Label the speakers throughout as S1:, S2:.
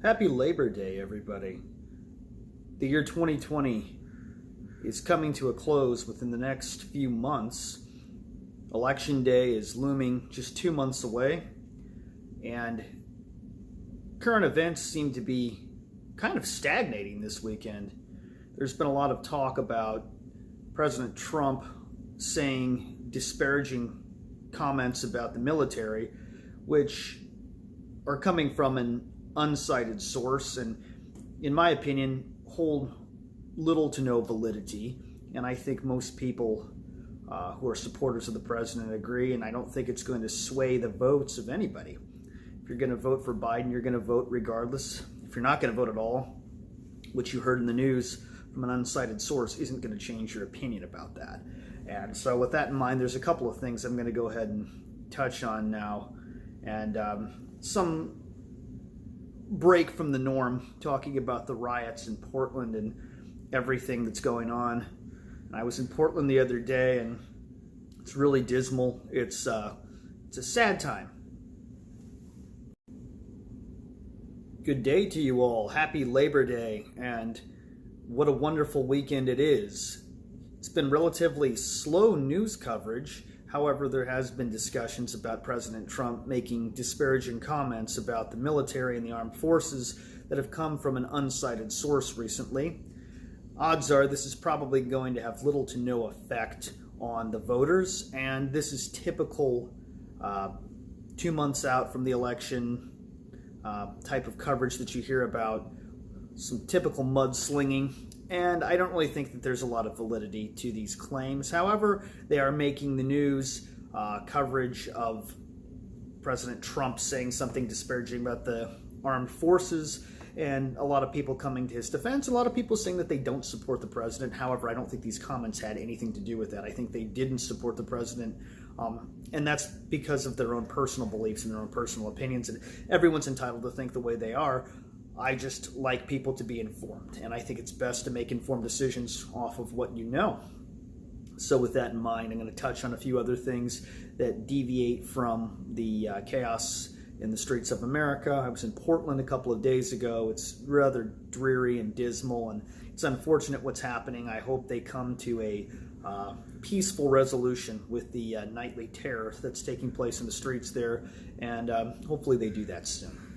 S1: Happy Labor Day, everybody. The year 2020 is coming to a close within the next few months. Election Day is looming just 2 months away, and current events seem to be kind of stagnating this weekend. There's been a lot of talk about President Trump saying disparaging comments about the military, which are coming from an uncited source and, in my opinion, hold little to no validity. And I think most people who are supporters of the president agree, and I don't think it's going to sway the votes of anybody. If you're going to vote for Biden, you're going to vote regardless. If you're not going to vote at all, which you heard in the news from an uncited source isn't going to change your opinion about that. And so with that in mind, there's a couple of things I'm going to go ahead and touch on now, and some break from the norm, talking about the riots in Portland and everything that's going on. And I was in Portland the other day, and it's really dismal. It's a sad time. Good day to you all. Happy Labor Day, and what a wonderful weekend it is. It's been relatively slow news coverage. However, there has been discussions about President Trump making disparaging comments about the military and the armed forces that have come from an uncited source recently. Odds are this is probably going to have little to no effect on the voters, and this is typical 2 months out from the election type of coverage that you hear about, some typical mudslinging. And I don't really think that there's a lot of validity to these claims. However, they are making the news. Coverage of President Trump saying something disparaging about the armed forces, and a lot of people coming to his defense. A lot of people saying that they don't support the president. However, I don't think these comments had anything to do with that. I think they didn't support the president, and that's because of their own personal beliefs and their own personal opinions. And everyone's entitled to think the way they are. I just like people to be informed, and I think it's best to make informed decisions off of what you know. So with that in mind, I'm going to touch on a few other things that deviate from the chaos in the streets of America. I was in Portland a couple of days ago. It's rather dreary and dismal, and it's unfortunate what's happening. I hope they come to a peaceful resolution with the nightly terror that's taking place in the streets there, and hopefully they do that soon.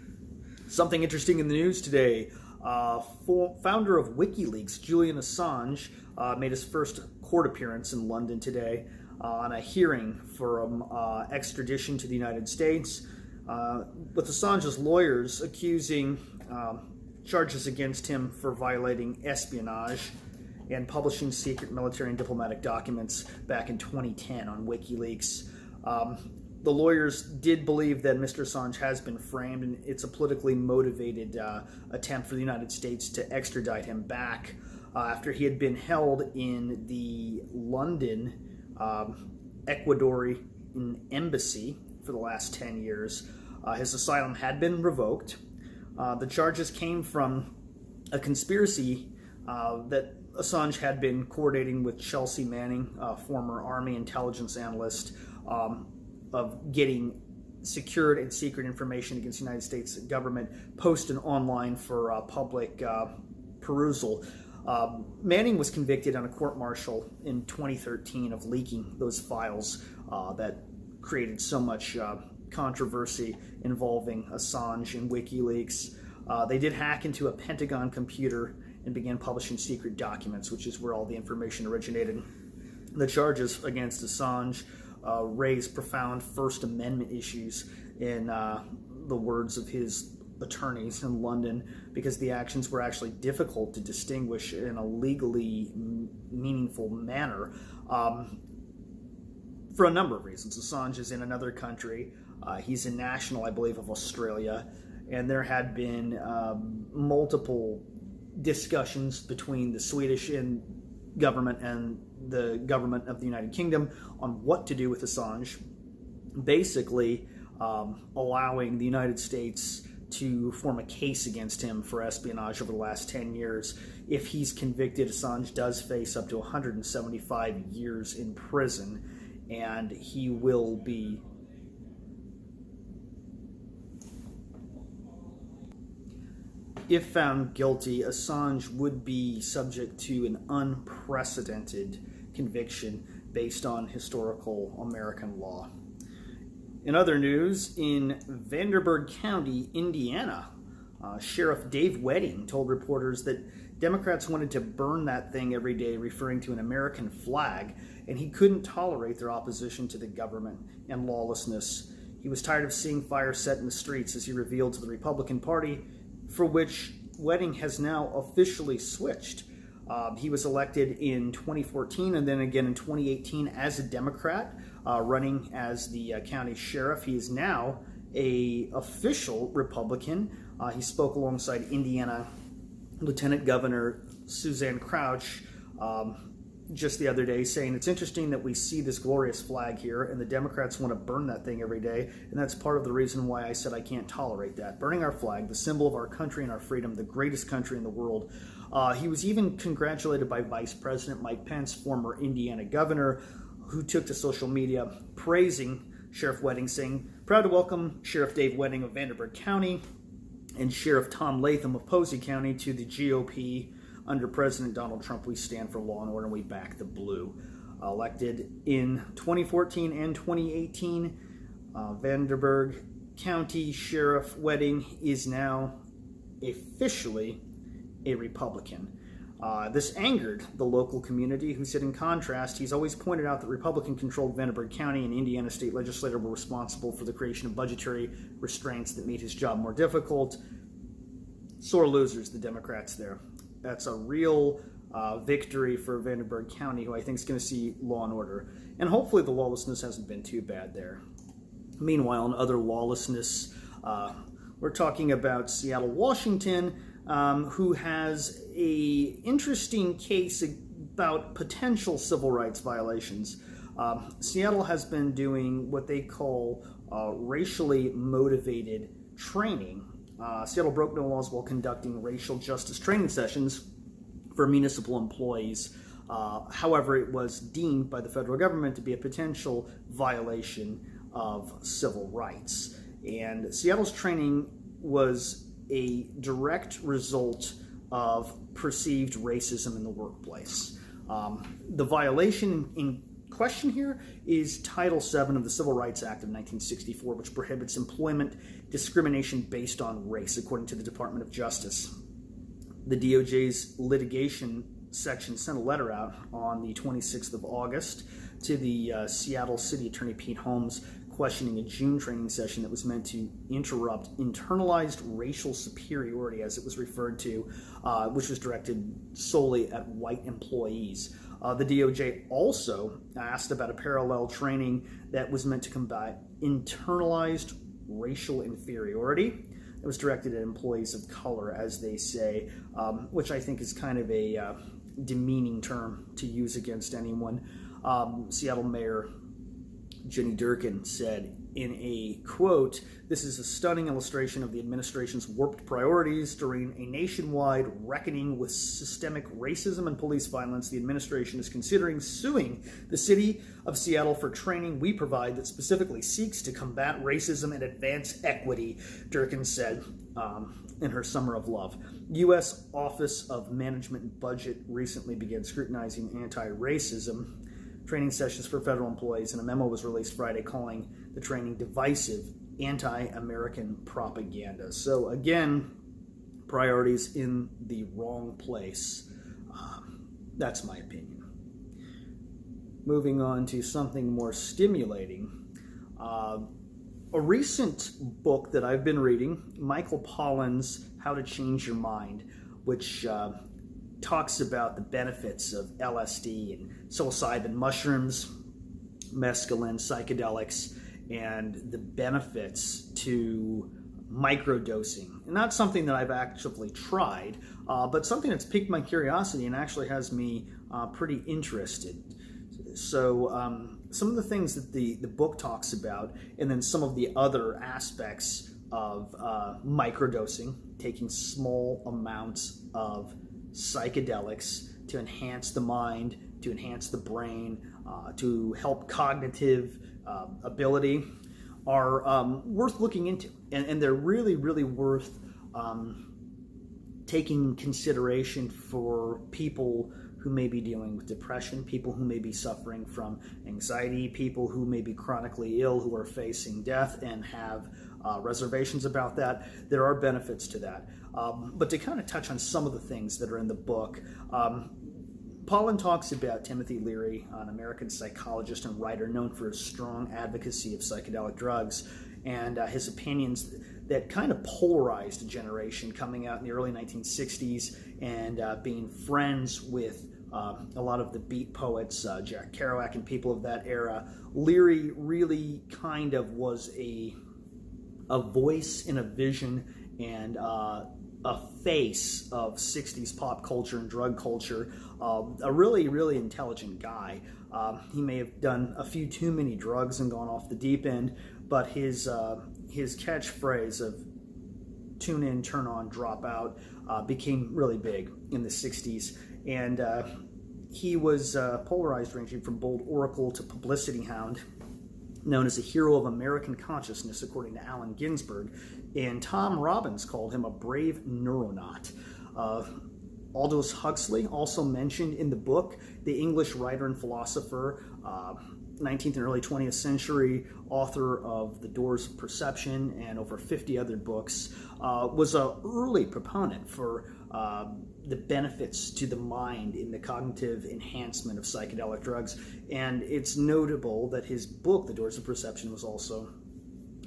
S1: Something interesting in the news today. Founder of WikiLeaks, Julian Assange, made his first court appearance in London today on a hearing for extradition to the United States, with Assange's lawyers accusing charges against him for violating espionage and publishing secret military and diplomatic documents back in 2010 on WikiLeaks. The lawyers did believe that Mr. Assange has been framed, and it's a politically motivated attempt for the United States to extradite him back after he had been held in the London Ecuadorian embassy for the last 10 years. His asylum had been revoked. The charges came from a conspiracy that Assange had been coordinating with Chelsea Manning, former Army intelligence analyst, of getting secured and secret information against the United States government posted online for public perusal. Manning was convicted on a court-martial in 2013 of leaking those files that created so much controversy involving Assange and WikiLeaks. They did hack into a Pentagon computer and began publishing secret documents, which is where all the information originated. The charges against Assange raise profound First Amendment issues, in the words of his attorneys in London, because the actions were actually difficult to distinguish in a legally meaningful manner for a number of reasons. Assange is in another country. He's a national, I believe, of Australia, and there had been multiple discussions between the Swedish government and the government of the United Kingdom on what to do with Assange, basically allowing the United States to form a case against him for espionage over the last 10 years. If he's convicted, Assange does face up to 175 years in prison, and he will be if found guilty, Assange would be subject to an unprecedented conviction based on historical American law. In other news, in Vanderburgh County, Indiana, Sheriff Dave Wedding told reporters that Democrats wanted to burn that thing every day, referring to an American flag, and he couldn't tolerate their opposition to the government and lawlessness. He was tired of seeing fire set in the streets, as he revealed to the Republican Party, for which Wedding has now officially switched. He was elected in 2014 and then again in 2018 as a Democrat, running as the county sheriff. He is now an official Republican. He spoke alongside Indiana Lieutenant Governor Suzanne Crouch just the other day, saying it's interesting that we see this glorious flag here and the Democrats want to burn that thing every day, and that's part of the reason why I said I can't tolerate that. Burning our flag, the symbol of our country and our freedom, the greatest country in the world. He was even congratulated by Vice President Mike Pence, former Indiana governor, who took to social media praising Sheriff Wedding, saying, "Proud to welcome Sheriff Dave Wedding of Vanderburgh County and Sheriff Tom Latham of Posey County to the GOP. Under President Donald Trump, we stand for law and order, and we back the blue." Elected in 2014 and 2018, Vanderburgh County Sheriff Wedding is now officially a Republican. This angered the local community, who said in contrast, he's always pointed out that Republican-controlled Vanderburgh County and Indiana state legislature were responsible for the creation of budgetary restraints that made his job more difficult. Sore losers, the Democrats there. That's a real victory for Vanderburgh County, who I think is going to see law and order. And hopefully the lawlessness hasn't been too bad there. Meanwhile, in other lawlessness, we're talking about Seattle, Washington, who has a interesting case about potential civil rights violations. Seattle has been doing what they call racially motivated training. Seattle broke no laws while conducting racial justice training sessions for municipal employees. However, it was deemed by the federal government to be a potential violation of civil rights. And Seattle's training was a direct result of perceived racism in the workplace. The violation in question here is Title VII of the Civil Rights Act of 1964, which prohibits employment discrimination based on race, according to the Department of Justice. The DOJ's litigation section sent a letter out on the 26th of August to the Seattle City Attorney Pete Holmes, questioning a June training session that was meant to interrupt internalized racial superiority, as it was referred to, which was directed solely at white employees. The DOJ also asked about a parallel training that was meant to combat internalized racial inferiority. It was directed at employees of color, as they say, which I think is kind of a demeaning term to use against anyone. Seattle Mayor Jenny Durkin said in a quote, "This is a stunning illustration of the administration's warped priorities. During a nationwide reckoning with systemic racism and police violence, the administration is considering suing the city of Seattle for training we provide that specifically seeks to combat racism and advance equity," Durkin said in her Summer of Love. U.S. Office of Management and Budget recently began scrutinizing anti-racism training sessions for federal employees, and a memo was released Friday calling the training divisive anti-American propaganda. So again, priorities in the wrong place. That's my opinion. Moving on to something more stimulating. A recent book that I've been reading, Michael Pollan's How to Change Your Mind, which talks about the benefits of LSD and psilocybin mushrooms, mescaline, psychedelics, and the benefits to microdosing. And that's something that I've actually tried, but something that's piqued my curiosity and actually has me pretty interested. So some of the things that the book talks about, and then some of the other aspects of microdosing, taking small amounts of psychedelics to enhance the mind, to enhance the brain, to help cognitive ability, are worth looking into. And they're really, really worth taking consideration for people who may be dealing with depression, people who may be suffering from anxiety, people who may be chronically ill, who are facing death and have reservations about that. There are benefits to that. But to kind of touch on some of the things that are in the book, Pollan talks about Timothy Leary, an American psychologist and writer known for his strong advocacy of psychedelic drugs, and his opinions that kind of polarized a generation coming out in the early 1960s and being friends with a lot of the beat poets, Jack Kerouac and people of that era. Leary really kind of was a voice and a vision and a face of 60s pop culture and drug culture, a really, really intelligent guy. He may have done a few too many drugs and gone off the deep end, but his catchphrase of tune in, turn on, drop out became really big in the 60s. And he was polarized, ranging from bold oracle to publicity hound, known as a hero of American consciousness, according to Allen Ginsberg. And Tom Robbins called him a brave neuronaut. Aldous Huxley, also mentioned in the book, the English writer and philosopher, 19th and early 20th century author of The Doors of Perception and over 50 other books, was an early proponent for the benefits to the mind in the cognitive enhancement of psychedelic drugs. And it's notable that his book, The Doors of Perception, was also,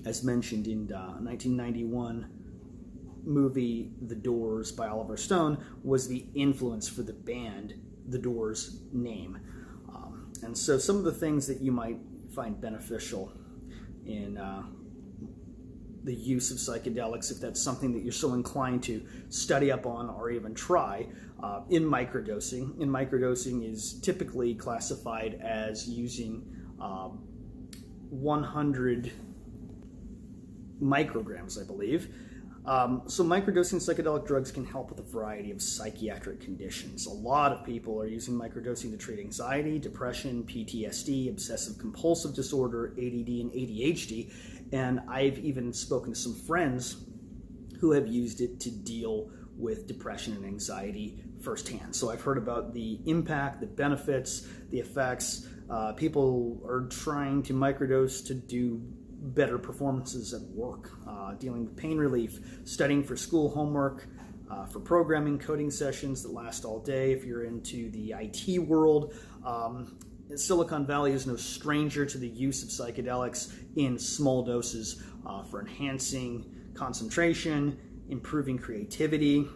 S1: as mentioned in 1991 movie The Doors by Oliver Stone, was the influence for the band The Doors name. And so some of the things that you might find beneficial in the use of psychedelics, if that's something that you're so inclined to study up on or even try, in microdosing. And microdosing is typically classified as using 100 micrograms, I believe. So microdosing psychedelic drugs can help with a variety of psychiatric conditions. A lot of people are using microdosing to treat anxiety, depression, PTSD, obsessive compulsive disorder, ADD, and ADHD. And I've even spoken to some friends who have used it to deal with depression and anxiety firsthand. So I've heard about the impact, the benefits, the effects. People are trying to microdose to do better performances at work, dealing with pain relief, studying for school homework, for programming, coding sessions that last all day. If you're into the IT world, Silicon Valley is no stranger to the use of psychedelics in small doses for enhancing concentration, improving creativity.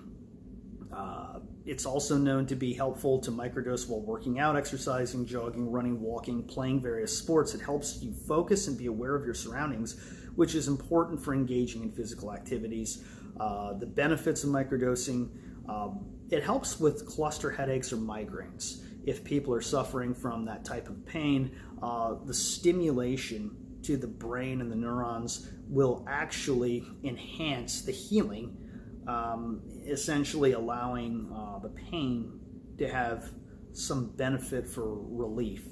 S1: It's also known to be helpful to microdose while working out, exercising, jogging, running, walking, playing various sports. It helps you focus and be aware of your surroundings, which is important for engaging in physical activities. The benefits of microdosing, it helps with cluster headaches or migraines. If people are suffering from that type of pain, the stimulation to the brain and the neurons will actually enhance the healing, essentially allowing the pain to have some benefit for relief.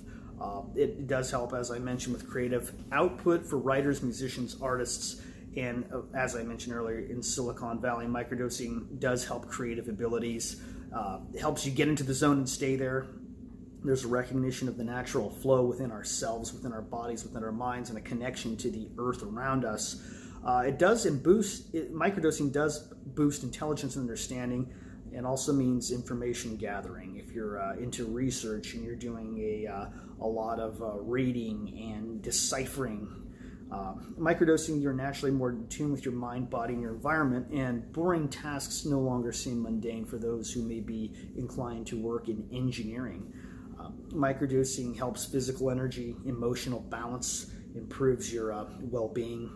S1: It does help, as I mentioned, with creative output for writers, musicians, artists, and as I mentioned earlier, in Silicon Valley, microdosing does help creative abilities. It helps you get into the zone and stay there. There's a recognition of the natural flow within ourselves, within our bodies, within our minds, and a connection to the earth around us. Microdosing does boost intelligence and understanding, and also means information gathering. If you're into research and you're doing a lot of reading and deciphering, microdosing, you're naturally more in tune with your mind, body, and your environment, and boring tasks no longer seem mundane for those who may be inclined to work in engineering. Microdosing helps physical energy, emotional balance, improves your well-being.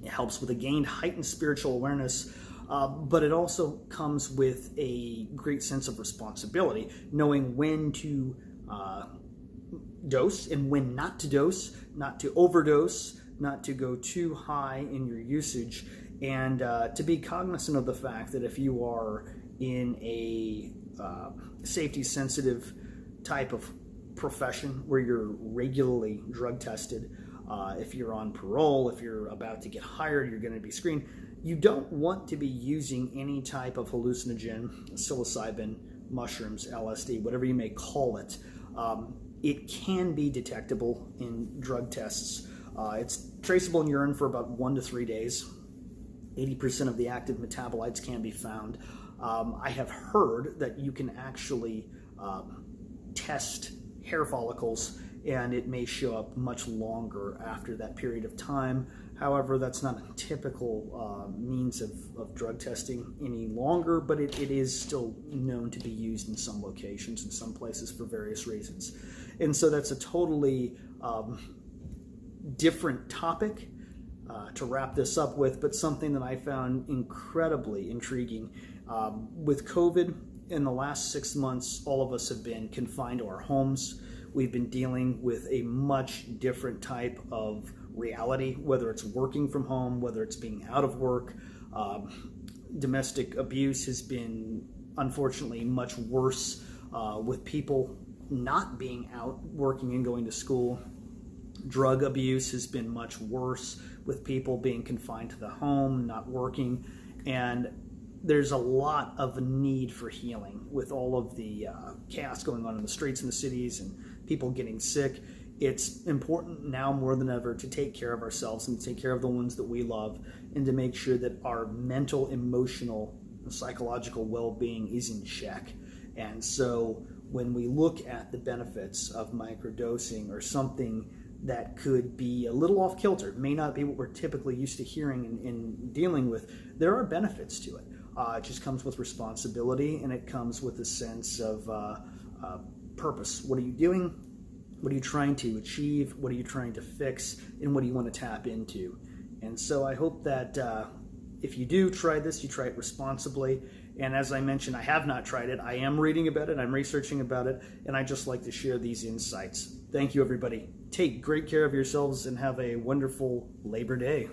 S1: It helps with a gained heightened spiritual awareness, but it also comes with a great sense of responsibility, knowing when to dose and when not to dose, not to overdose, not to go too high in your usage, and to be cognizant of the fact that if you are in a safety-sensitive type of profession where you're regularly drug tested, if you're on parole, if you're about to get hired, you're going to be screened, You don't want to be using any type of hallucinogen, psilocybin, mushrooms, LSD, whatever you may call it. It can be detectable in drug tests. It's traceable in urine for about 1 to 3 days. 80% of the active metabolites can be found. I have heard that you can actually test hair follicles, and it may show up much longer after that period of time. However, that's not a typical means of drug testing any longer, but it is still known to be used in some locations, in some places, for various reasons. And so that's a totally different topic to wrap this up with, but something that I found incredibly intriguing. With COVID, in the last 6 months, all of us have been confined to our homes. We've been dealing with a much different type of reality, whether it's working from home, whether it's being out of work. Domestic abuse has been, unfortunately, much worse with people not being out working and going to school. Drug abuse has been much worse with people being confined to the home, not working. And there's a lot of need for healing with all of the chaos going on in the streets and the cities and people getting sick. It's important now more than ever to take care of ourselves and to take care of the ones that we love, and to make sure that our mental, emotional, psychological well-being is in check. And so when we look at the benefits of microdosing, or something that could be a little off kilter, it may not be what we're typically used to hearing and dealing with, there are benefits to it. It just comes with responsibility, and it comes with a sense of purpose. What are you doing? What are you trying to achieve? What are you trying to fix? And what do you want to tap into? And so I hope that if you do try this, you try it responsibly. And as I mentioned, I have not tried it. I am reading about it. I'm researching about it. And I just like to share these insights. Thank you, everybody. Take great care of yourselves and have a wonderful Labor Day.